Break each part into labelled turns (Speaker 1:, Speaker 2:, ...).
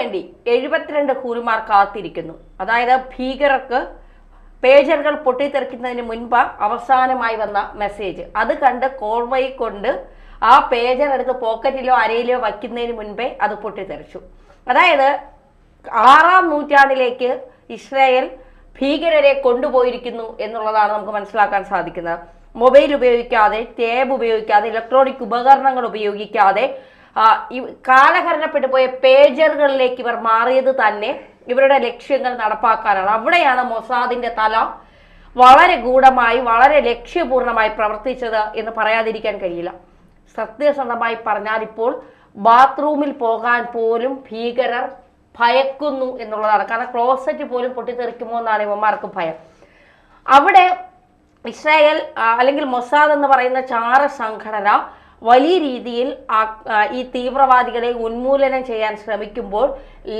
Speaker 1: വേണ്ടി 72 കൂലിമാർ കാത്തിരിക്കുന്നു. അതായത് ഭീകരർക്ക് പേജറുകൾ പൊട്ടിത്തെറിക്കുന്നതിന് മുൻപ് അവസാനമായി വന്ന മെസ്സേജ് അത് കണ്ട് കോൾവൈ കൊണ്ട് ആ പേജർ എടുത്ത് പോക്കറ്റിലോ അരയിലോ വയ്ക്കുന്നതിന് മുൻപേ അത് പൊട്ടിത്തെറിച്ചു. അതായത് 6-ാം നൂറ്റാണ്ടിലേക്ക് ഇസ്രായേൽ ഭീകരരെ കൊണ്ടുപോയിരിക്കുന്നു എന്നുള്ളതാണ് നമുക്ക് മനസ്സിലാക്കാൻ സാധിക്കുന്നത്. മൊബൈൽ ഉപയോഗിക്കാതെ, ടേബ് ഉപയോഗിക്കാതെ, ഇലക്ട്രോണിക് ഉപകരണങ്ങൾ ഉപയോഗിക്കാതെ കാലഹരണപ്പെട്ടു പോയ പേജറുകളിലേക്ക് ഇവർ മാറിയത് തന്നെ ഇവരുടെ ലക്ഷ്യങ്ങൾ നടപ്പാക്കാനാണ്. അവിടെയാണ് മൊസാദിന്റെ തല വളരെ ഗൂഢമായി, വളരെ ലക്ഷ്യപൂർണമായി പ്രവർത്തിച്ചത് എന്ന് പറയാതിരിക്കാൻ കഴിയില്ല. സത്യസന്ധമായി പറഞ്ഞാൽ ഇപ്പോൾ ബാത്റൂമിൽ പോകാൻ പോലും ഭീകരർ ഭയക്കുന്നു എന്നുള്ളതാണ്. കാരണം ക്ലോസറ്റ് പോലും പൊട്ടിത്തെറിക്കുമോ എന്നാണ് ഇവന്മാർക്ക് ഭയം. അവിടെ ഇസ്രായേൽ അല്ലെങ്കിൽ മൊസാദ് എന്ന് പറയുന്ന ചാര സംഘടന വലിയ രീതിയിൽ ഈ തീവ്രവാദികളെ ഉന്മൂലനം ചെയ്യാൻ ശ്രമിക്കുമ്പോൾ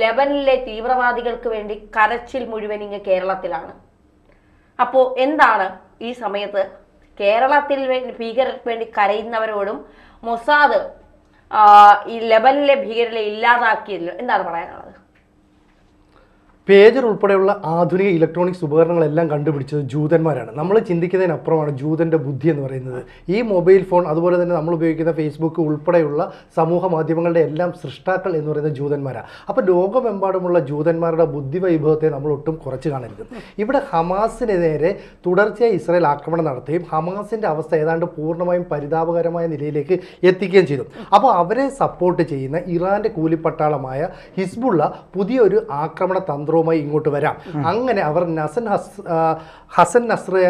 Speaker 1: ലെബനിലെ തീവ്രവാദികൾക്ക് വേണ്ടി കരച്ചിൽ മുഴുവൻ ഇങ്ങ് കേരളത്തിലാണ്. അപ്പോൾ എന്താണ് ഈ സമയത്ത് കേരളത്തിൽ ഭീകരർക്ക് വേണ്ടി കരയുന്നവരോടും മൊസാദ് ഈ ലെബനിലെ ഭീകരരെ ഇല്ലാതാക്കിയതിൽ എന്താണ് പറയാനുള്ളത്?
Speaker 2: പേജർ ഉൾപ്പെടെയുള്ള ആധുനിക ഇലക്ട്രോണിക്സ് ഉപകരണങ്ങളെല്ലാം കണ്ടുപിടിച്ചത് ജൂതന്മാരാണ്. നമ്മൾ ചിന്തിക്കുന്നതിനപ്പുറമാണ് ജൂതൻ്റെ ബുദ്ധി എന്ന് പറയുന്നത്. ഈ മൊബൈൽ ഫോൺ, അതുപോലെ തന്നെ നമ്മൾ ഉപയോഗിക്കുന്ന ഫേസ്ബുക്ക് ഉൾപ്പെടെയുള്ള സമൂഹ മാധ്യമങ്ങളുടെ എല്ലാം സൃഷ്ടാക്കൾ എന്ന് പറയുന്നത് ജൂതന്മാരാണ്. അപ്പോൾ ലോകമെമ്പാടുമുള്ള ജൂതന്മാരുടെ ബുദ്ധി വൈഭവത്തെ നമ്മൾ ഒട്ടും കുറച്ച് കാണരുത്. ഇവിടെ ഹമാസിന് നേരെ തുടർച്ചയായി ഇസ്രായേൽ ആക്രമണം നടത്തുകയും ഹമാസിൻ്റെ അവസ്ഥ ഏതാണ്ട് പൂർണ്ണമായും പരിതാപകരമായ നിലയിലേക്ക് എത്തിക്കുകയും ചെയ്തു. അപ്പോൾ അവരെ സപ്പോർട്ട് ചെയ്യുന്ന ഇറാൻ്റെ കൂലിപ്പട്ടാളമായ ഹിസ്ബുള്ള പുതിയൊരു ആക്രമണ തന്ത്രം ഇങ്ങോട്ട് വരാം. അങ്ങനെ അവർ ഹസൻ നസ്രുള്ള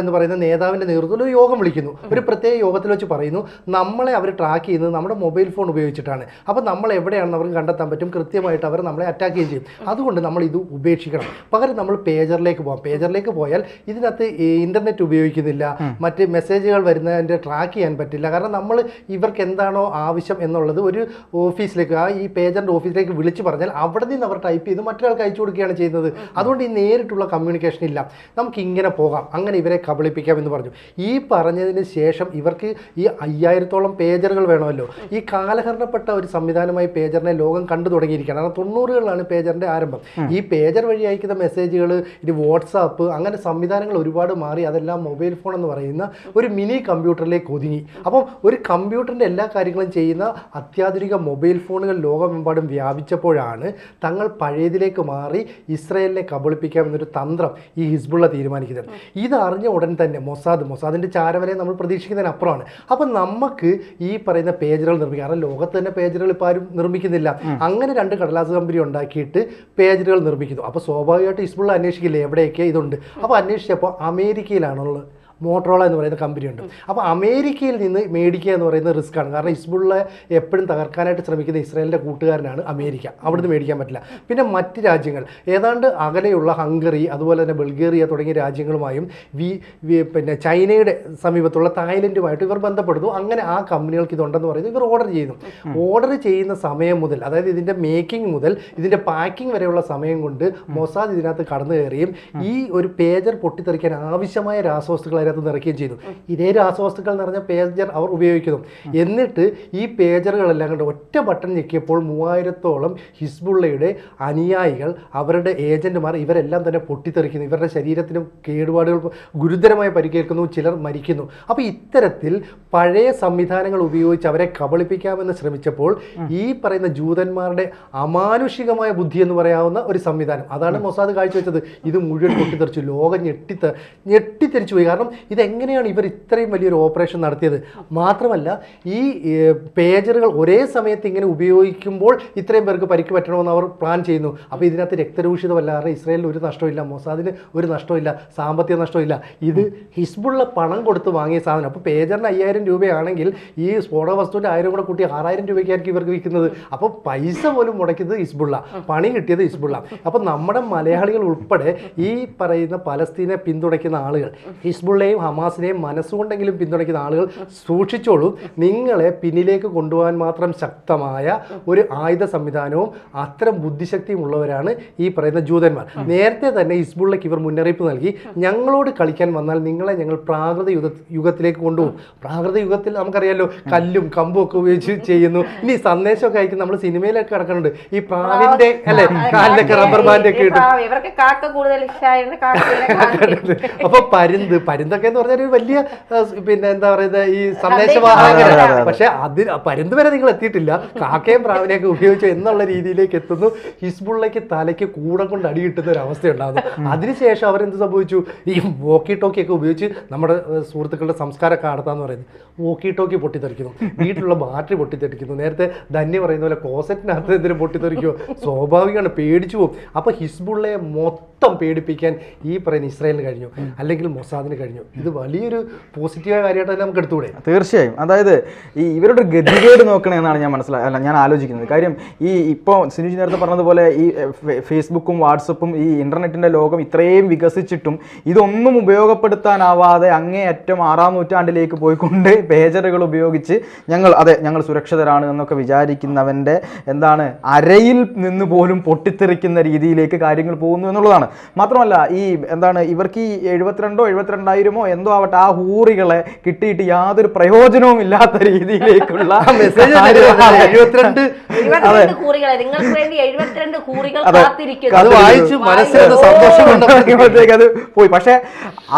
Speaker 2: എന്ന് പറയുന്ന നേതാവിന്റെ നേതൃത്വത്തിൽ ഒരു യോഗം വിളിക്കുന്നു. ഒരു പ്രത്യേക യോഗത്തിൽ വെച്ച് പറയുന്നു, നമ്മളെ അവർ ട്രാക്ക് ചെയ്യുന്നത് നമ്മുടെ മൊബൈൽ ഫോൺ ഉപയോഗിച്ചിട്ടാണ്. അപ്പോൾ നമ്മൾ എവിടെയാണെന്ന് അവർക്ക് കണ്ടെത്താൻ പറ്റും. കൃത്യമായിട്ട് അവർ നമ്മളെ അറ്റാക്ക് ചെയ്യുകയും ചെയ്യും. അതുകൊണ്ട് നമ്മൾ ഇത് ഉപേക്ഷിക്കണം. പകരം നമ്മൾ പേജറിലേക്ക് പോകാം. പേജറിലേക്ക് പോയാൽ ഇതിനകത്ത് ഇന്റർനെറ്റ് ഉപയോഗിക്കുന്നില്ല, മറ്റ് മെസ്സേജുകൾ വരുന്നതിൻ്റെ ട്രാക്ക് ചെയ്യാൻ പറ്റില്ല. കാരണം നമ്മൾ ഇവർക്ക് എന്താണോ ആവശ്യം എന്നുള്ളത് ഒരു ഓഫീസിലേക്ക്, ഈ പേജറിൻ്റെ ഓഫീസിലേക്ക് വിളിച്ച് പറഞ്ഞാൽ അവിടെ നിന്ന് അവർ ടൈപ്പ് ചെയ്ത് മറ്റൊരാൾക്ക് അയച്ചു കൊടുക്കുകയാണ് ചെയ്യുന്നത്. അതുകൊണ്ട് ഈ നേരിട്ടുള്ള കമ്മ്യൂണിക്കേഷൻ ഇല്ല. നമുക്ക് ഇങ്ങനെ പോകാം, അങ്ങനെ ഇവരെ കബളിപ്പിക്കാം എന്ന് പറഞ്ഞു. ഈ പറഞ്ഞതിന് ശേഷം ഇവർക്ക് ഈ 5000-ഓളം പേജറുകൾ വേണമല്ലോ. ഈ കാലഹരണപ്പെട്ട ഒരു സംവിധാനമായി പേജറിനെ ലോകം കണ്ടു തുടങ്ങിയിരിക്കുകയാണ്. കാരണം 90കളിലാണ് പേജറിൻ്റെ ആരംഭം. ഈ പേജർ വഴി അയക്കുന്ന മെസ്സേജുകൾ, ഇത് വാട്സാപ്പ്, അങ്ങനെ സംവിധാനങ്ങൾ ഒരുപാട് മാറി അതെല്ലാം മൊബൈൽ ഫോൺ എന്ന് പറയുന്ന ഒരു മിനി കമ്പ്യൂട്ടറിലേക്ക് ഒതുങ്ങി. അപ്പം ഒരു കമ്പ്യൂട്ടറിൻ്റെ എല്ലാ കാര്യങ്ങളും ചെയ്യുന്ന അത്യാധുനിക മൊബൈൽ ഫോണുകൾ ലോകമെമ്പാടും വ്യാപിച്ചപ്പോഴാണ് തങ്ങൾ പഴയതിലേക്ക് മാറി ഇസ്രായേലിനെ കബളിപ്പിക്കാമെന്നൊരു തന്ത്രം ഈ ഹിസ്ബുള്ള തീരുമാനിക്കുന്നത്. ഇതറിഞ്ഞ ഉടൻ തന്നെ മൊസാദിൻ്റെ ചാരവരെ നമ്മൾ പ്രതീക്ഷിക്കുന്നതിനപ്പുറമാണ്. അപ്പം നമുക്ക് ഈ പറയുന്ന പേജറുകൾ നിർമ്മിക്കാം. കാരണം ലോകത്ത് തന്നെ പേജറുകൾ ഇപ്പോൾ ആരും നിർമ്മിക്കുന്നില്ല. അങ്ങനെ 2 കടലാസ് കമ്പനി ഉണ്ടാക്കിയിട്ട് പേജറുകൾ നിർമ്മിക്കുന്നു. അപ്പോൾ സ്വാഭാവികമായിട്ട് ഹിസ്ബുള്ള അന്വേഷിക്കില്ലേ എവിടെയൊക്കെ ഇതുണ്ട്. അപ്പോൾ അന്വേഷിച്ചപ്പോൾ അമേരിക്കയിലാണുള്ളത് മോട്ടറോള എന്ന് പറയുന്ന കമ്പനി ഉണ്ട്. അപ്പോൾ അമേരിക്കയിൽ നിന്ന് മേടിക്കുക എന്ന് പറയുന്നത് റിസ്ക്കാണ്. കാരണം ഹിസ്ബുള്ള എപ്പോഴും തകർക്കാനായിട്ട് ശ്രമിക്കുന്ന ഇസ്രായേലിൻ്റെ കൂട്ടുകാരനാണ് അമേരിക്ക. അവിടുന്ന് മേടിക്കാൻ പറ്റില്ല. പിന്നെ മറ്റ് രാജ്യങ്ങൾ ഏതാണ്ട് അകലെയുള്ള ഹംഗറി, അതുപോലെ തന്നെ ബൾഗേറിയ തുടങ്ങിയ രാജ്യങ്ങളുമായും പിന്നെ ചൈനയുടെ സമീപത്തുള്ള തായ്ലൻഡുമായിട്ട് ഇവർ ബന്ധപ്പെടുന്നു. അങ്ങനെ ആ കമ്പനികൾക്ക് ഇതുണ്ടെന്ന് പറയുന്നത് ഇവർ ഓർഡർ ചെയ്യുന്നു. ഓർഡർ ചെയ്യുന്ന സമയം മുതൽ, അതായത് ഇതിൻ്റെ മേക്കിംഗ് മുതൽ ഇതിൻ്റെ പാക്കിംഗ് വരെയുള്ള സമയം കൊണ്ട് മൊസാദ് ഇതിനകത്ത് കടന്നു കയറുകയും ഈ ഒരു പേജർ പൊട്ടിത്തെറിക്കാൻ ആവശ്യമായ രാസവസ്തുക്കൾ നിറയ്ക്കുകയും ചെയ്തു. ഇതേ രാസവസ്തുക്കൾ നിറഞ്ഞ പേജർ അവർ ഉപയോഗിക്കുന്നു. എന്നിട്ട് ഈ പേജറുകളെല്ലാം കണ്ട് ഒറ്റ ബട്ടൺ ഞെക്കിയപ്പോൾ 3000-ഓളം ഹിസ്ബുള്ളയുടെ അനുയായികൾ, അവരുടെ ഏജന്റുമാർ, ഇവരെല്ലാം തന്നെ പൊട്ടിത്തെറിക്കുന്നു. ഇവരുടെ ശരീരത്തിന് കേടുപാടുകൾ ഗുരുതരമായി പരിക്കേൽക്കുന്നു, ചിലർ മരിക്കുന്നു. അപ്പോൾ ഇത്തരത്തിൽ പഴയ സംവിധാനങ്ങൾ ഉപയോഗിച്ച് അവരെ കബളിപ്പിക്കാമെന്ന് ശ്രമിച്ചപ്പോൾ ഈ പറയുന്ന ജൂതന്മാരുടെ അമാനുഷികമായ ബുദ്ധി എന്ന് പറയാവുന്ന ഒരു സംവിധാനം, അതാണ് മൊസാദ് കാഴ്ചവെച്ചത്. ഇത് മുഴുവൻ പൊട്ടിത്തെറിച്ചു. ലോകം ഞെട്ടിത്തെറിച്ചു പോയി. കാരണം ഇതെങ്ങനെയാണ് ഇവർ ഇത്രയും വലിയൊരു ഓപ്പറേഷൻ നടത്തിയത്? മാത്രമല്ല ഈ പേജറുകൾ ഒരേ സമയത്ത് ഇങ്ങനെ ഉപയോഗിക്കുമ്പോൾ ഇത്രയും പേർക്ക് പരിക്ക് പറ്റണമെന്ന് അവർ പ്ലാൻ ചെയ്യുന്നു. അപ്പോൾ ഇതിനകത്ത് രക്തരൂഷിതമല്ലാതെ ഇസ്രായേലിന് ഒരു നഷ്ടമില്ല, മൊസാദിന് ഒരു നഷ്ടമില്ല, സാമ്പത്തിക നഷ്ടമില്ല. ഇത് ഹിസ്ബുള്ള പണം കൊടുത്ത് വാങ്ങിയ സാധനം. അപ്പോൾ പേജറിന് 5000 രൂപയാണെങ്കിൽ ഈ സ്ഫോടക വസ്തുവിൻ്റെ 1000 കൂടെ കൂട്ടി 6000 രൂപയ്ക്കായിരിക്കും ഇവർക്ക് വിൽക്കുന്നത്. അപ്പോൾ പൈസ പോലും മുടക്കിയത് ഹിസ്ബുള്ള, പണി കിട്ടിയത് ഹിസ്ബുള്ള. അപ്പോൾ നമ്മുടെ മലയാളികൾ ഉൾപ്പെടെ ഈ പറയുന്ന പലസ്തീനെ പിന്തുണയ്ക്കുന്ന ആളുകൾ ഹിസ്ബുള്ളയെ ഹിസ്ബുള്ളയെയും ഹമാസിനെയും മനസ്സുകൊണ്ടെങ്കിലും പിന്തുണയ്ക്കുന്ന ആളുകൾ സൂക്ഷിച്ചോളൂ. നിങ്ങളെ പിന്നിലേക്ക് കൊണ്ടുപോകാൻ മാത്രം ശക്തമായ ഒരു ആയുധ സംവിധാനവും അത്തരം ബുദ്ധിശക്തിയും ഉള്ളവരാണ് ഈ പറയുന്ന ജൂതന്മാർ. നേരത്തെ തന്നെ ഹിസ്ബുള്ളയ്ക്ക് ഇവർ മുന്നറിയിപ്പ് നൽകി, ഞങ്ങളോട് കളിക്കാൻ വന്നാൽ നിങ്ങളെ ഞങ്ങൾ പ്രാകൃത യുഗത്തിലേക്ക് കൊണ്ടുപോകും. പ്രാകൃത യുഗത്തിൽ നമുക്കറിയാലോ, കല്ലും കമ്പും ഒക്കെ ഉപയോഗിച്ച് ചെയ്യുന്നു. ഇനി സന്ദേശമൊക്കെ അയക്കും. നമ്മൾ സിനിമയിലൊക്കെ കിടക്കുന്നുണ്ട് ഈ പ്രാവിന്റെ അല്ലെ കാലിലൊക്കെ റബ്ബർ ബാൻഡ് ഒക്കെ ഇട്ട്. അപ്പൊ പരുന്തൊക്കെ എന്ന് പറഞ്ഞാൽ ഒരു വലിയ പിന്നെ എന്താ പറയുന്നത് ഈ സന്ദേശവാഹകരാണ്. പക്ഷെ പരുന്ത് വരെ നിങ്ങൾ എത്തിയിട്ടില്ല, കാക്കയും പ്രാവിനെയൊക്കെ ഉപയോഗിച്ചു എന്നുള്ള രീതിയിലേക്ക് എത്തുന്നു. ഹിസ്ബുള്ളയ്ക്ക് തലയ്ക്ക് കൂടെ കൊണ്ട് അടി കിട്ടുന്ന ഒരു അവസ്ഥ ഉണ്ടാകുന്നു. അതിനുശേഷം അവരെന്ത് സംഭവിച്ചു, ഈ വോക്കി ടോക്കിയൊക്കെ ഉപയോഗിച്ച് നമ്മുടെ സുഹൃത്തുക്കളുടെ സംസ്കാരമൊക്കെ നടത്താന്ന് പറയുന്നത്. വോക്കി ടോക്കി പൊട്ടിത്തെറിക്കുന്നു, വീട്ടിലുള്ള ബാറ്ററി പൊട്ടിത്തെറിക്കുന്നു. നേരത്തെ ധന്യ പറയുന്ന പോലെ ക്ലോസറ്റിനകത്ത് എന്തിനും പൊട്ടിത്തെറിക്കുമോ, സ്വാഭാവികമാണ്, പേടിച്ചു പോകും. അപ്പോൾ ഹിസ്ബുള്ളയെ മൊത്തം പേടിപ്പിക്കാൻ ഈ പറയുന്ന ഇസ്രായേലിന് കഴിഞ്ഞു, അല്ലെങ്കിൽ മൊസാദിന് കഴിഞ്ഞു. ഇത് വലിയൊരു പോസിറ്റീവായ കാര്യമായിട്ട് തന്നെ നമുക്ക് എടുത്തുകൂടെ?
Speaker 3: തീർച്ചയായും. അതായത് ഈ ഇവരുടെ ഗതികേട് നോക്കണേ എന്നാണ് ഞാൻ ആലോചിക്കുന്നത്. കാര്യം ഈ ഇപ്പോൾ സിനുജി നേരത്തെ പറഞ്ഞതുപോലെ ഈ ഫേസ്ബുക്കും വാട്സപ്പും ഈ ഇൻ്റർനെറ്റിൻ്റെ ലോകം ഇത്രയും വികസിച്ചിട്ടും ഇതൊന്നും ഉപയോഗപ്പെടുത്താനാവാതെ അങ്ങേയറ്റം 6-ാം നൂറ്റാണ്ടിലേക്ക് പോയിക്കൊണ്ട് പേജറുകൾ ഉപയോഗിച്ച് ഞങ്ങൾ സുരക്ഷിതരാണ് എന്നൊക്കെ വിചാരിക്കുന്നവൻ്റെ അരയിൽ നിന്ന് പോലും പൊട്ടിത്തെറിക്കുന്ന രീതിയിലേക്ക് കാര്യങ്ങൾ പോകുന്നു എന്നുള്ളതാണ്. മാത്രമല്ല ഇവർക്ക് ഈ 72,000 എന്തോ ആവട്ടെ, ആ ഹൂറികളെ കിട്ടിയിട്ട് യാതൊരു പ്രയോജനവും ഇല്ലാത്ത രീതിയിലേക്കുള്ള മെസ്സേജ് അത് പോയി. പക്ഷെ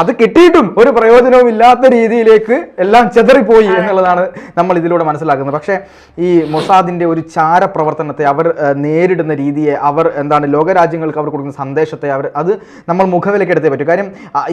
Speaker 3: അത് കിട്ടിയിട്ടും ഒരു പ്രയോജനവും ഇല്ലാത്ത രീതിയിലേക്ക് എല്ലാം ചെതറിപ്പോയി എന്നുള്ളതാണ് നമ്മൾ ഇതിലൂടെ മനസ്സിലാക്കുന്നത്. പക്ഷേ ഈ മൊസാദിന്റെ ഒരു ചാരപ്രവർത്തനത്തെ അവർ നേരിടുന്ന രീതിയെ, അവർ ലോകരാജ്യങ്ങൾക്ക് അവർ കൊടുക്കുന്ന സന്ദേശത്തെ അത് നമ്മൾ മുഖവിലേക്ക് എടുത്തേ പറ്റും. കാര്യം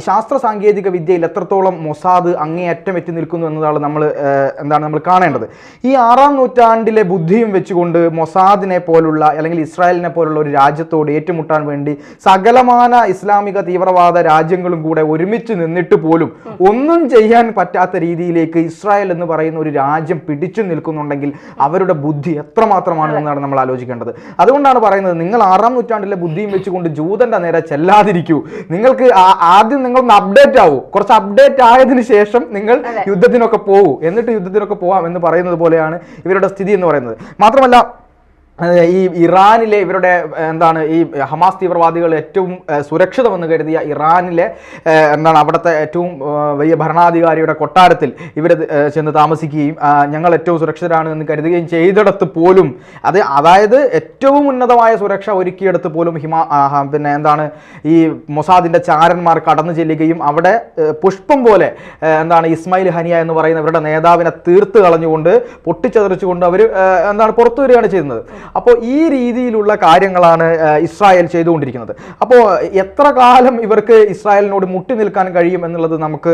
Speaker 3: ശാസ്ത്ര സാങ്കേതിക വിദ്യയിൽ എത്രത്തോളം മൊസാദ് അങ്ങേയറ്റം എത്തി നിൽക്കുന്നു എന്നതാണ് നമ്മൾ കാണേണ്ടത്. ഈ 6-ാം നൂറ്റാണ്ടിലെ ബുദ്ധിയും വെച്ചുകൊണ്ട് മൊസാദിനെ പോലുള്ള അല്ലെങ്കിൽ ഇസ്രായേലിനെ പോലുള്ള ഒരു രാജ്യത്തോട് ഏറ്റുമുട്ടാൻ വേണ്ടി സകലമാന ഇസ്ലാമിക തീവ്രവാദ രാജ്യങ്ങളും കൂടെ ഒരുമിച്ച് നിന്നിട്ട് പോലും ഒന്നും ചെയ്യാൻ പറ്റാത്ത രീതിയിലേക്ക് ഇസ്രായേൽ എന്ന് പറയുന്ന ഒരു രാജ്യം പിടിച്ചു നിൽക്കുന്നുണ്ടെങ്കിൽ അവരുടെ ബുദ്ധി എത്രമാത്രമാണ് എന്നാണ് നമ്മൾ ആലോചിക്കേണ്ടത്. അതുകൊണ്ടാണ് പറയുന്നത്, നിങ്ങൾ 6-ാം നൂറ്റാണ്ടിലെ ബുദ്ധിയും വെച്ചുകൊണ്ട് ജൂതന്റെ നേരെ ചെല്ലാതിരിക്കൂ. നിങ്ങൾക്ക് ആദ്യം നിങ്ങളൊന്ന് അപ്ഡേറ്റ് ആവൂ, കുറച്ച് അപ്ഡേറ്റ് ആയതിനു ശേഷം നിങ്ങൾ യുദ്ധത്തിനൊക്കെ പോകൂ, എന്നിട്ട് യുദ്ധത്തിനൊക്കെ പോവാം എന്ന് പറയുന്നത് പോലെയാണ് ഇവരുടെ സ്ഥിതി എന്ന് പറയുന്നത്. മാത്രമല്ല ഈ ഇറാനിലെ ഇവരുടെ ഈ ഹമാസ് തീവ്രവാദികൾ ഏറ്റവും സുരക്ഷിതമെന്ന് കരുതിയ ഇറാനിലെ അവിടുത്തെ ഏറ്റവും വലിയ ഭരണാധികാരിയുടെ കൊട്ടാരത്തിൽ ഇവർ ചെന്ന് താമസിക്കുകയും ഞങ്ങൾ ഏറ്റവും സുരക്ഷിതരാണ് എന്ന് കരുതുകയും ചെയ്തിടത്ത് പോലും അതായത് ഏറ്റവും ഉന്നതമായ സുരക്ഷ ഒരുക്കിയെടുത്ത് പോലും ഈ മൊസാദിന്റെ ചാരന്മാർ കടന്നു ചെല്ലുകയും അവിടെ പുഷ്പം പോലെ ഇസ്മായിൽ ഹനിയ എന്ന് പറയുന്ന ഇവരുടെ നേതാവിനെ തീർത്ത് കളഞ്ഞുകൊണ്ട് പൊട്ടിച്ചതറിച്ചുകൊണ്ട് അവർ പുറത്തു വരികയാണ് ചെയ്യുന്നത്. അപ്പോൾ ഈ രീതിയിലുള്ള കാര്യങ്ങളാണ് ഇസ്രായേൽ ചെയ്തുകൊണ്ടിരിക്കുന്നത്. അപ്പോൾ എത്ര കാലം ഇവർക്ക് ഇസ്രായേലിനോട് മുട്ടി നിൽക്കാൻ കഴിയും എന്നുള്ളത് നമുക്ക്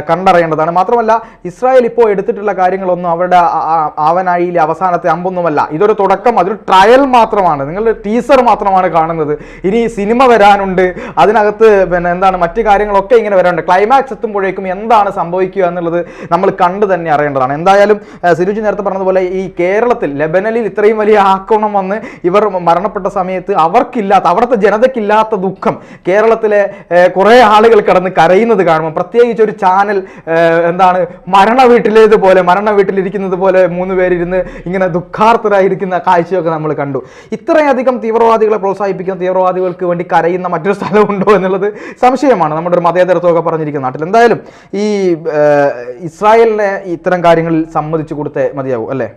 Speaker 3: കണ്ടറിയേണ്ടതാണ്. മാത്രമല്ല ഇസ്രായേൽ ഇപ്പോൾ എടുത്തിട്ടുള്ള കാര്യങ്ങളൊന്നും അവരുടെ ആവനാഴിയിലെ അവസാനത്തെ അമ്പൊന്നുമല്ല. ഇതൊരു തുടക്കം, അതൊരു ട്രയൽ മാത്രമാണ്. നിങ്ങളുടെ ടീസർ മാത്രമാണ് കാണുന്നത്. ഇനി സിനിമ വരാനുണ്ട്, അതിനകത്ത് മറ്റു കാര്യങ്ങളൊക്കെ ഇങ്ങനെ വരാനുണ്ട്. ക്ലൈമാക്സ് എത്തുമ്പോഴേക്കും എന്താണ് സംഭവിക്കുക എന്നുള്ളത് നമ്മൾ കണ്ടു തന്നെ അറിയേണ്ടതാണ്. എന്തായാലും സിരുജി നേരത്തെ പറഞ്ഞതുപോലെ ഈ കേരളത്തിൽ ലെബനനിൽ ഇത്രയും വലിയ ആക്രമണം വന്ന് ഇവർ മരണപ്പെട്ട സമയത്ത് അവിടുത്തെ ജനതയ്ക്കില്ലാത്ത ദുഃഖം കേരളത്തിലെ കുറെ ആളുകൾ കടന്ന് കരയുന്നത് കാണുമ്പോൾ, പ്രത്യേകിച്ച് ഒരു ചാനൽ മരണ വീട്ടിലിരിക്കുന്നത് പോലെ 3 പേരിരുന്ന് ഇങ്ങനെ ദുഃഖാർത്ഥരായിരിക്കുന്ന കാഴ്ചയൊക്കെ നമ്മൾ കണ്ടു. ഇത്രയധികം തീവ്രവാദികളെ പ്രോത്സാഹിപ്പിക്കുന്ന തീവ്രവാദികൾക്ക് വേണ്ടി കരയുന്ന മറ്റൊരു സ്ഥലമുണ്ടോ എന്നുള്ളത് സംശയമാണ് നമ്മുടെ ഒരു മതേതരത്വമൊക്കെ പറഞ്ഞിരിക്കുന്ന നാട്ടിൽ. എന്തായാലും ഈ ഇസ്രായേലിനെ ഇത്തരം കാര്യങ്ങളിൽ സമ്മതിച്ചു കൊടുത്തേ മതിയാവും അല്ലേ?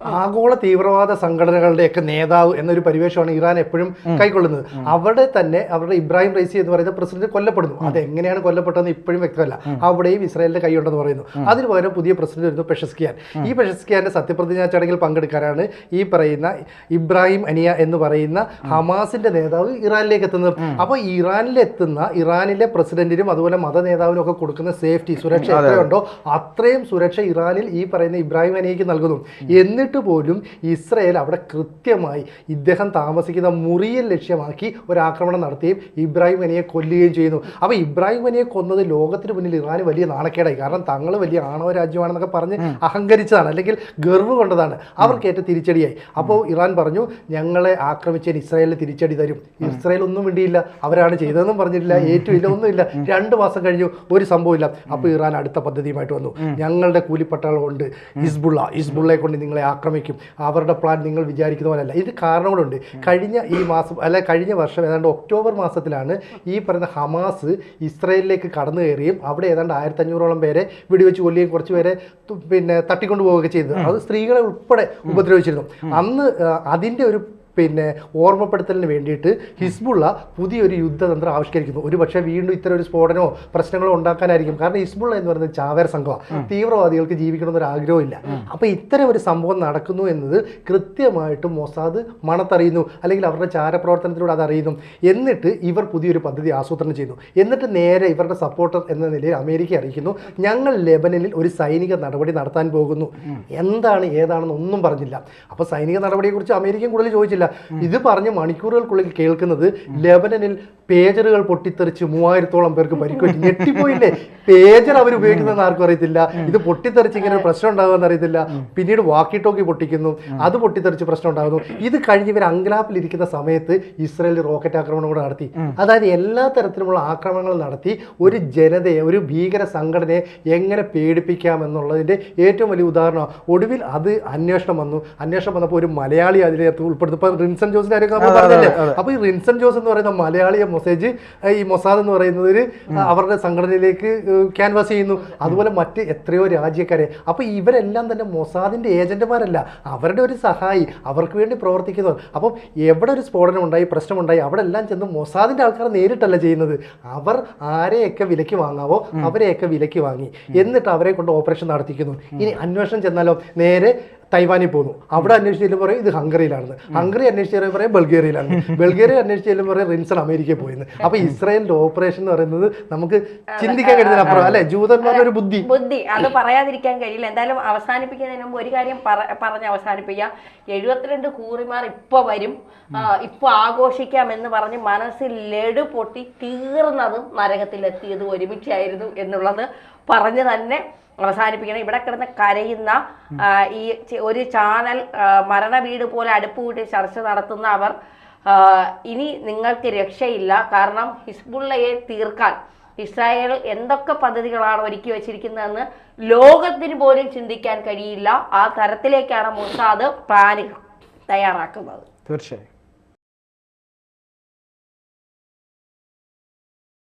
Speaker 2: ആഗോള തീവ്രവാദ സംഘടനകളുടെയൊക്കെ നേതാവ് എന്നൊരു പരിവേഷമാണ് ഇറാൻ എപ്പോഴും കൈക്കൊള്ളുന്നത്. അവിടെ തന്നെ അവരുടെ ഇബ്രാഹിം റൈസി എന്ന് പറയുന്ന പ്രസിഡന്റ് കൊല്ലപ്പെടുന്നു. അതെങ്ങനെയാണ് കൊല്ലപ്പെട്ടതെന്ന് ഇപ്പോഴും വ്യക്തമല്ല. അവിടെയും ഇസ്രായേലിന്റെ കൈയുണ്ടെന്ന് പറയുന്നു. അതിന് പകരം പുതിയ പ്രസിഡന്റ് വരുന്നു പെഷസ്കിയാൻ. ഈ പെഷസ്കിയാന്റെ സത്യപ്രതിജ്ഞാ ചടങ്ങിൽ പങ്കെടുക്കാനാണ് ഈ പറയുന്ന ഇബ്രാഹിം അനിയ എന്ന് പറയുന്ന ഹമാസിന്റെ നേതാവ് ഇറാനിലേക്ക് എത്തുന്നത്. അപ്പോൾ ഇറാനിലെത്തുന്ന ഇറാനിലെ പ്രസിഡന്റിനും അതുപോലെ മത നേതാവിനും ഒക്കെ കൊടുക്കുന്ന സേഫ്റ്റി, സുരക്ഷ എത്രയുണ്ടോ അത്രയും സുരക്ഷ ഇറാനിൽ ഈ പറയുന്ന ഇബ്രാഹിം അനിയയ്ക്ക് നൽകുന്നു. എന്നിട്ട് എന്നിട്ട് പോലും ഇസ്രയേൽ അവിടെ കൃത്യമായി ഇദ്ദേഹം താമസിക്കുന്ന മുറിയിൽ ലക്ഷ്യമാക്കി ഒരു ആക്രമണം നടത്തുകയും ഇബ്രാഹിം ഖനിയെ കൊല്ലുകയും ചെയ്യുന്നു. അപ്പോൾ ഇബ്രാഹിം ഖനിയെ കൊന്നത് ലോകത്തിന് മുന്നിൽ ഇറാന് വലിയ നാണക്കേടായി. കാരണം തങ്ങൾ വലിയ ആണവ രാജ്യമാണെന്നൊക്കെ പറഞ്ഞ് അഹങ്കരിച്ചതാണ്, അല്ലെങ്കിൽ ഗർവ് കൊണ്ടതാണ്. അവർക്കേറ്റ തിരിച്ചടിയായി. അപ്പോൾ ഇറാൻ പറഞ്ഞു ഞങ്ങളെ ആക്രമിച്ചതിന് ഇസ്രായേലിന് തിരിച്ചടി തരും. ഇസ്രായേൽ ഒന്നും വേണ്ടിയില്ല, അവരാണ് ചെയ്തതെന്നും പറഞ്ഞിട്ടില്ല, ഏറ്റുമില്ല, ഒന്നുമില്ല. 2 മാസം കഴിഞ്ഞു, ഒരു സംഭവമില്ല. അപ്പോൾ ഇറാൻ അടുത്ത പദ്ധതിയുമായിട്ട് വന്നു. ഞങ്ങളുടെ കൂലിപ്പട്ടാളമുണ്ട് ഹിസ്ബുള്ളയെ കൊണ്ട് നിങ്ങളെ ആക്രമിക്കും, അവരുടെ പ്ലാൻ നിങ്ങൾ വിചാരിക്കുന്ന പോലെയല്ല. ഇത് കാരണങ്ങളുണ്ട്. കഴിഞ്ഞ വർഷം ഏതാണ്ട് ഒക്ടോബർ മാസത്തിലാണ് ഈ പറയുന്ന ഹമാസ് ഇസ്രായേലിലേക്ക് കടന്നു കയറിയും അവിടെ ഏതാണ്ട് 1500ഓളം പേരെ വെടിവെച്ച് കൊല്ലുകയും കുറച്ച് പേരെ തട്ടിക്കൊണ്ടു പോവുകയൊക്കെ ചെയ്തത്. അത് സ്ത്രീകളെ ഉൾപ്പെടെ ഉപദ്രവിച്ചിരുന്നു. അന്ന് അതിൻ്റെ ഒരു ഓർമ്മപ്പെടുത്തലിന് വേണ്ടിയിട്ട് ഹിസ്ബുള്ള പുതിയൊരു യുദ്ധതന്ത്രം ആവിഷ്കരിക്കുന്നു. ഒരു പക്ഷേ വീണ്ടും ഇത്തരം ഒരു സ്ഫോടനമോ പ്രശ്നങ്ങളോ ഉണ്ടാക്കാനായിരിക്കും. കാരണം ഹിസ്ബുള്ള എന്ന് പറയുന്നത് ചാവേർ സംഘമാണ്, തീവ്രവാദികൾക്ക് ജീവിക്കണമെന്നൊരു ആഗ്രഹമില്ല. അപ്പോൾ ഇത്തരം ഒരു സംഭവം നടക്കുന്നു എന്നത് കൃത്യമായിട്ടും മൊസാദ് മണത്തറിയുന്നു, അല്ലെങ്കിൽ അവരുടെ ചാരപ്രവർത്തനത്തിലൂടെ അതറിയുന്നു. എന്നിട്ട് ഇവർ പുതിയൊരു പദ്ധതി ആസൂത്രണം ചെയ്യുന്നു. എന്നിട്ട് നേരെ ഇവരുടെ സപ്പോർട്ടർ എന്ന നിലയിൽ അമേരിക്ക അറിയിക്കുന്നു, ഞങ്ങൾ ലെബനനിൽ ഒരു സൈനിക നടപടി നടത്താൻ പോകുന്നു. എന്താണ് ഏതാണെന്ന് ഒന്നും പറഞ്ഞില്ല. അപ്പോൾ സൈനിക നടപടിയെക്കുറിച്ച് അമേരിക്കയും കൂടുതൽ ചോദിച്ചില്ല. ഇത് പറഞ്ഞ് മണിക്കൂറുകൾക്കുള്ളിൽ കേൾക്കുന്നത് ലെബനനിൽ പേജറുകൾ പൊട്ടിത്തെറിച്ച് 3000ഓളം പേർക്ക് പരിക്കേറ്റ്. ഞെട്ടിപ്പോയില്ലേ? പേജർ അവർ ഉപയോഗിക്കുന്നതെന്ന് ആർക്കും അറിയത്തില്ല. ഇത് പൊട്ടിത്തെറിച്ച് ഇങ്ങനെ ഒരു പ്രശ്നം ഉണ്ടാകുമെന്ന് അറിയത്തില്ല. പിന്നീട് വാക്കി ടോക്കി പൊട്ടിക്കുന്നു, അത് പൊട്ടിത്തെറിച്ച് പ്രശ്നം ഉണ്ടാകുന്നു. ഇത് കഴിഞ്ഞ് ഇവർ അങ്കലാപ്പിലിരിക്കുന്ന സമയത്ത് ഇസ്രായേൽ റോക്കറ്റ് ആക്രമണം കൂടെ നടത്തി. അതായത് എല്ലാ തരത്തിലുമുള്ള ആക്രമണങ്ങൾ നടത്തി ഒരു ജനതയെ, ഒരു ഭീകര സംഘടനയെ എങ്ങനെ പേടിപ്പിക്കാമെന്നുള്ളതിൻ്റെ ഏറ്റവും വലിയ ഉദാഹരണമാണ്. ഒടുവിൽ അത് അന്വേഷണം വന്നപ്പോൾ ഒരു മലയാളി അതിനകത്ത് ഉൾപ്പെടുത്തും. റിൻസൺ ജോസിന്റെ കാര്യമൊക്കെ നമ്മൾ പറഞ്ഞില്ലേ? അപ്പോൾ ഈ റിൻസൺ ജോസ് എന്ന് പറയുന്ന മലയാളിയെ ഈ മൊസാദ് എന്ന് പറയുന്നത് അവരുടെ സംഘടനയിലേക്ക് ക്യാൻവാസ് ചെയ്യുന്നു. അതുപോലെ മറ്റ് എത്രയോ രാജ്യക്കാരെ. അപ്പോൾ ഇവരെല്ലാം തന്നെ മൊസാദിന്റെ ഏജന്റുമാരല്ല, അവരുടെ ഒരു സഹായി, അവർക്ക് വേണ്ടി പ്രവർത്തിക്കുന്നവർ. അപ്പം എവിടെ ഒരു സ്ഫോടനം ഉണ്ടായി, പ്രശ്നമുണ്ടായി, അവിടെ എല്ലാം ചെന്ന് മൊസാദിന്റെ ആൾക്കാർ നേരിട്ടല്ല ചെയ്യുന്നത്. അവർ ആരെയൊക്കെ വിലയ്ക്ക് വാങ്ങാവോ അവരെയൊക്കെ വിലയ്ക്ക് വാങ്ങി, എന്നിട്ട് അവരെ കൊണ്ട് ഓപ്പറേഷൻ നടത്തിക്കുന്നു. ഇനി അന്വേഷണം ചെന്നാലോ നേരെ തൈവാനിൽ പോകുന്നു. അവിടെ അന്വേഷിച്ച് ചെല്ലുമ്പോൾ പറയും ഇത് ഹംഗറിയിലാണെന്ന്. ഹംഗറി അന്വേഷിച്ച് ചെല്ലുമ്പോൾ പറയും ബൾഗേറിയയിലാണ്. ബൾഗേറിയ അന്വേഷിച്ച് ചെല്ലുമ്പോൾ പറയും റിൻസൺ അമേരിക്കയിൽ പോയിന്ന്. അപ്പൊ ഇസ്രായേലിന്റെ ഓപ്പറേഷൻ എന്ന് പറയുന്നത് നമുക്ക് ചിന്തിക്കാൻ കഴിയുന്നതിനപ്പുറം അല്ലെ, ജൂതന്മാരുടെ ഒരു ബുദ്ധി
Speaker 1: അത് പറയാതിരിക്കാൻ കഴിയില്ല. എന്തായാലും അവസാനിപ്പിക്കുന്നതിന് മുമ്പ് ഒരു കാര്യം പറഞ്ഞ് അവസാനിപ്പിക്കാം. 72 കൂറിമാർ ഇപ്പൊ വരും, ഇപ്പൊ ആഘോഷിക്കാം എന്ന് പറഞ്ഞ് മനസ്സിൽ ലഡു പൊട്ടി തീർന്നതും നരകത്തിലെത്തിയതും ഒരുമിച്ചായിരുന്നു എന്നുള്ളത് പറഞ്ഞ് തന്നെ അവസാനിപ്പിക്കണം. ഇവിടെ കിടന്ന് കരയുന്ന ഈ ഒരു ചാനൽ മരണ വീട് പോലെ അടുപ്പ് കൂട്ടി ചർച്ച നടത്തുന്ന അവർ ഇനി നിങ്ങൾക്ക് രക്ഷയില്ല. കാരണം ഹിസ്ബുള്ളയെ തീർക്കാൻ ഇസ്രായേൽ എന്തൊക്കെ പദ്ധതികളാണ് ഒരുക്കി വെച്ചിരിക്കുന്നതെന്ന് ലോകത്തിന് പോലും ചിന്തിക്കാൻ കഴിയില്ല. ആ തരത്തിലേക്കാണ് മൊസാദ് പ്ലാനുകൾ തയ്യാറാക്കുന്നത്.
Speaker 3: തീർച്ചയായും.